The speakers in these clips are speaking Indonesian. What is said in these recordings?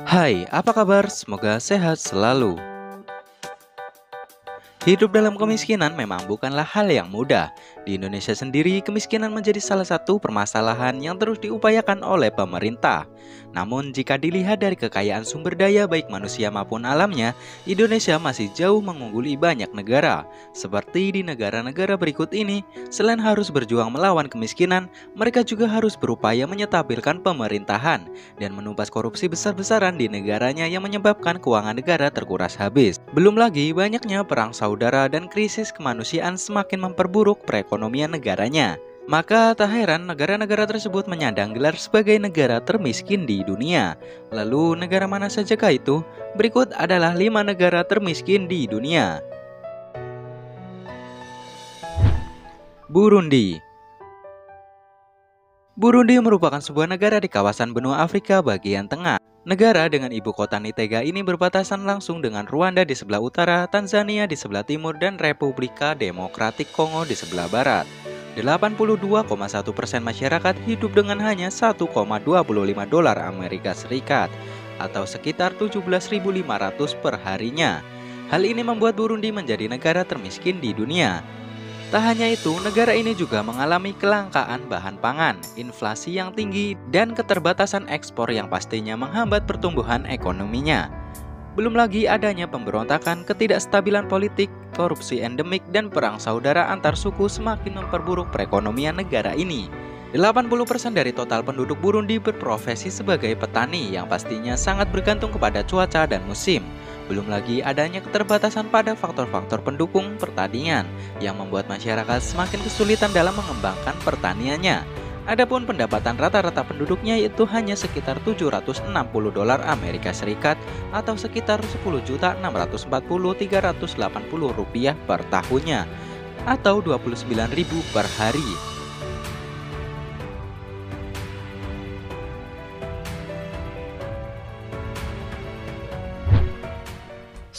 Hai, apa kabar? Semoga sehat selalu. Hidup dalam kemiskinan memang bukanlah hal yang mudah. Di Indonesia sendiri, kemiskinan menjadi salah satu permasalahan yang terus diupayakan oleh pemerintah. Namun, jika dilihat dari kekayaan sumber daya baik manusia maupun alamnya, Indonesia masih jauh mengungguli banyak negara. Seperti di negara-negara berikut ini, selain harus berjuang melawan kemiskinan, mereka juga harus berupaya menyetabilkan pemerintahan dan menumpas korupsi besar-besaran di negaranya yang menyebabkan keuangan negara terkuras habis. Belum lagi banyaknya perang saudara dan krisis kemanusiaan semakin memperburuk perekonomian negaranya. Maka tak heran negara-negara tersebut menyandang gelar sebagai negara termiskin di dunia. Lalu negara mana sajakah itu? Berikut adalah 5 negara termiskin di dunia. Burundi. Burundi merupakan sebuah negara di kawasan benua Afrika bagian tengah. Negara dengan ibu kota Nitega ini berbatasan langsung dengan Rwanda di sebelah utara, Tanzania di sebelah timur, dan Republika Demokratik Kongo di sebelah barat. 82,1% masyarakat hidup dengan hanya 1,25 dolar Amerika Serikat atau sekitar 17.500 per harinya. Hal ini membuat Burundi menjadi negara termiskin di dunia. Tak hanya itu, negara ini juga mengalami kelangkaan bahan pangan, inflasi yang tinggi, dan keterbatasan ekspor yang pastinya menghambat pertumbuhan ekonominya. Belum lagi adanya pemberontakan, ketidakstabilan politik, korupsi endemik, dan perang saudara antar suku semakin memperburuk perekonomian negara ini. 80% dari total penduduk Burundi berprofesi sebagai petani yang pastinya sangat bergantung kepada cuaca dan musim. Belum lagi adanya keterbatasan pada faktor-faktor pendukung pertanian yang membuat masyarakat semakin kesulitan dalam mengembangkan pertaniannya. Adapun pendapatan rata-rata penduduknya yaitu hanya sekitar 760 dolar Amerika Serikat atau sekitar 10.640.380 rupiah per tahunnya atau 29.000 per hari.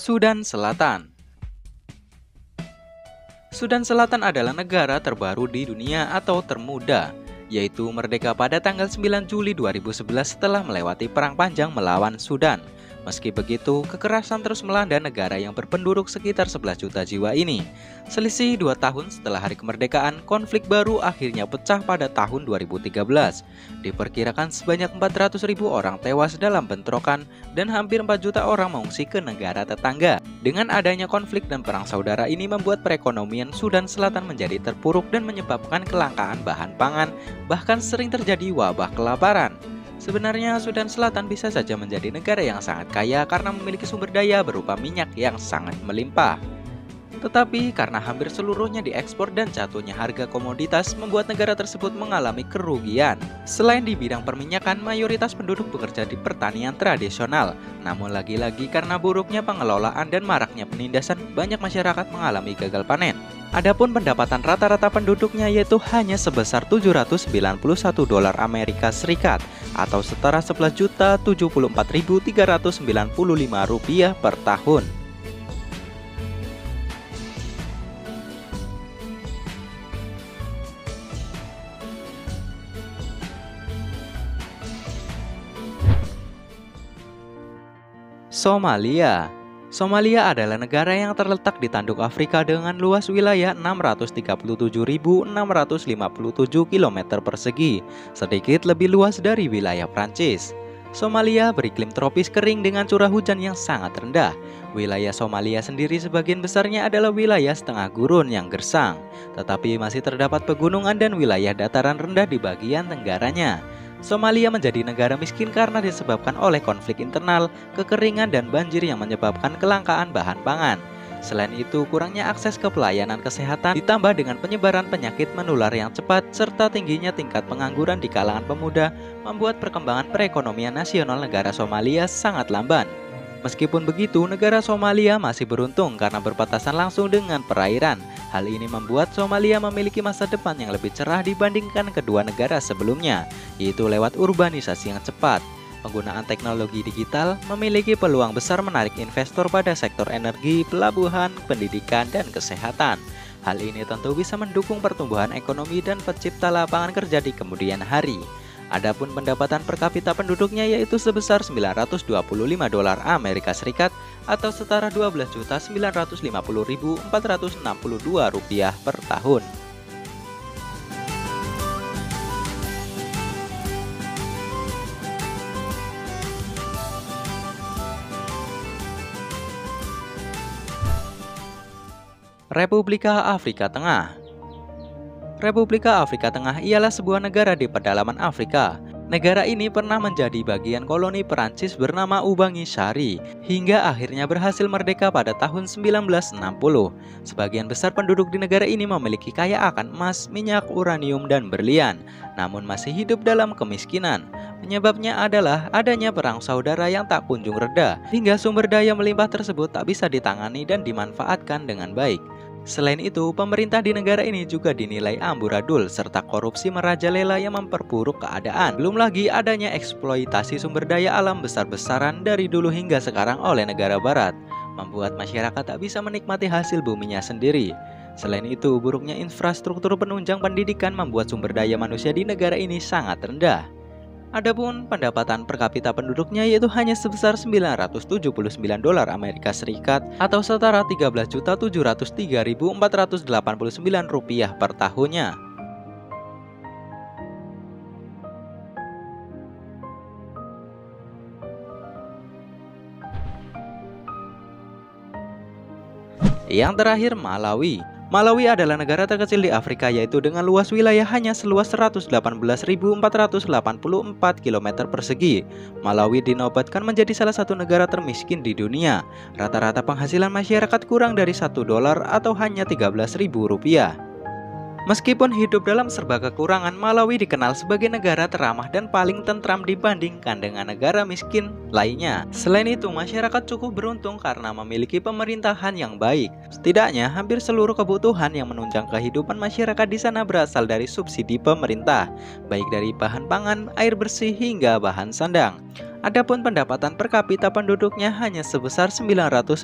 Sudan Selatan. Sudan Selatan adalah negara terbaru di dunia atau termuda, yaitu merdeka pada tanggal 9 Juli 2011 setelah melewati perang panjang melawan Sudan. Meski begitu, kekerasan terus melanda negara yang berpenduduk sekitar 11 juta jiwa ini. Selisih 2 tahun setelah hari kemerdekaan, konflik baru akhirnya pecah pada tahun 2013. Diperkirakan sebanyak 400.000 orang tewas dalam bentrokan dan hampir 4 juta orang mengungsi ke negara tetangga. Dengan adanya konflik dan perang saudara ini membuat perekonomian Sudan Selatan menjadi terpuruk dan menyebabkan kelangkaan bahan pangan, bahkan sering terjadi wabah kelaparan. Sebenarnya Sudan Selatan bisa saja menjadi negara yang sangat kaya karena memiliki sumber daya berupa minyak yang sangat melimpah. Tetapi karena hampir seluruhnya diekspor dan jatuhnya harga komoditas membuat negara tersebut mengalami kerugian. Selain di bidang perminyakan, mayoritas penduduk bekerja di pertanian tradisional. Namun lagi-lagi karena buruknya pengelolaan dan maraknya penindasan, banyak masyarakat mengalami gagal panen. Adapun pendapatan rata-rata penduduknya yaitu hanya sebesar 791 dolar Amerika Serikat atau setara 11.074.395 rupiah per tahun. Somalia. Somalia adalah negara yang terletak di tanduk Afrika dengan luas wilayah 637.657 km persegi, sedikit lebih luas dari wilayah Prancis. Somalia beriklim tropis kering dengan curah hujan yang sangat rendah. Wilayah Somalia sendiri sebagian besarnya adalah wilayah setengah gurun yang gersang, tetapi masih terdapat pegunungan dan wilayah dataran rendah di bagian tenggaranya. Somalia menjadi negara miskin karena disebabkan oleh konflik internal, kekeringan, dan banjir yang menyebabkan kelangkaan bahan pangan. Selain itu, kurangnya akses ke pelayanan kesehatan ditambah dengan penyebaran penyakit menular yang cepat serta tingginya tingkat pengangguran di kalangan pemuda membuat perkembangan perekonomian nasional negara Somalia sangat lamban. Meskipun begitu, negara Somalia masih beruntung karena berbatasan langsung dengan perairan. Hal ini membuat Somalia memiliki masa depan yang lebih cerah dibandingkan kedua negara sebelumnya, yaitu lewat urbanisasi yang cepat. Penggunaan teknologi digital memiliki peluang besar menarik investor pada sektor energi, pelabuhan, pendidikan, dan kesehatan. Hal ini tentu bisa mendukung pertumbuhan ekonomi dan pencipta lapangan kerja di kemudian hari. Adapun pendapatan per kapita penduduknya yaitu sebesar 925 dolar Amerika Serikat atau setara 12.950.462 rupiah per tahun. Republika Afrika Tengah. Republika Afrika Tengah ialah sebuah negara di pedalaman Afrika. Negara ini pernah menjadi bagian koloni Perancis bernama Ubangi Syari hingga akhirnya berhasil merdeka pada tahun 1960. Sebagian besar penduduk di negara ini memiliki kaya akan emas, minyak, uranium, dan berlian, namun masih hidup dalam kemiskinan. Penyebabnya adalah adanya perang saudara yang tak kunjung reda, hingga sumber daya melimpah tersebut tak bisa ditangani dan dimanfaatkan dengan baik. Selain itu, pemerintah di negara ini juga dinilai amburadul serta korupsi merajalela yang memperburuk keadaan. Belum lagi adanya eksploitasi sumber daya alam besar-besaran dari dulu hingga sekarang oleh negara barat, membuat masyarakat tak bisa menikmati hasil buminya sendiri. Selain itu, buruknya infrastruktur penunjang pendidikan membuat sumber daya manusia di negara ini sangat rendah. Adapun pendapatan per kapita penduduknya yaitu hanya sebesar 979 dolar Amerika Serikat atau setara 13.703.489 rupiah per tahunnya. Yang terakhir, Malawi. Malawi adalah negara terkecil di Afrika yaitu dengan luas wilayah hanya seluas 118.484 km persegi. Malawi dinobatkan menjadi salah satu negara termiskin di dunia. Rata-rata penghasilan masyarakat kurang dari $1 atau hanya Rp13.000. Meskipun hidup dalam serba kekurangan, Malawi dikenal sebagai negara teramah dan paling tentram dibandingkan dengan negara miskin lainnya. Selain itu, masyarakat cukup beruntung karena memiliki pemerintahan yang baik. Setidaknya, hampir seluruh kebutuhan yang menunjang kehidupan masyarakat di sana berasal dari subsidi pemerintah, baik dari bahan pangan, air bersih, hingga bahan sandang. Adapun pendapatan per kapita penduduknya hanya sebesar 993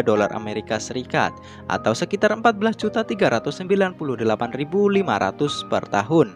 dolar Amerika Serikat atau sekitar 14.398.500 per tahun.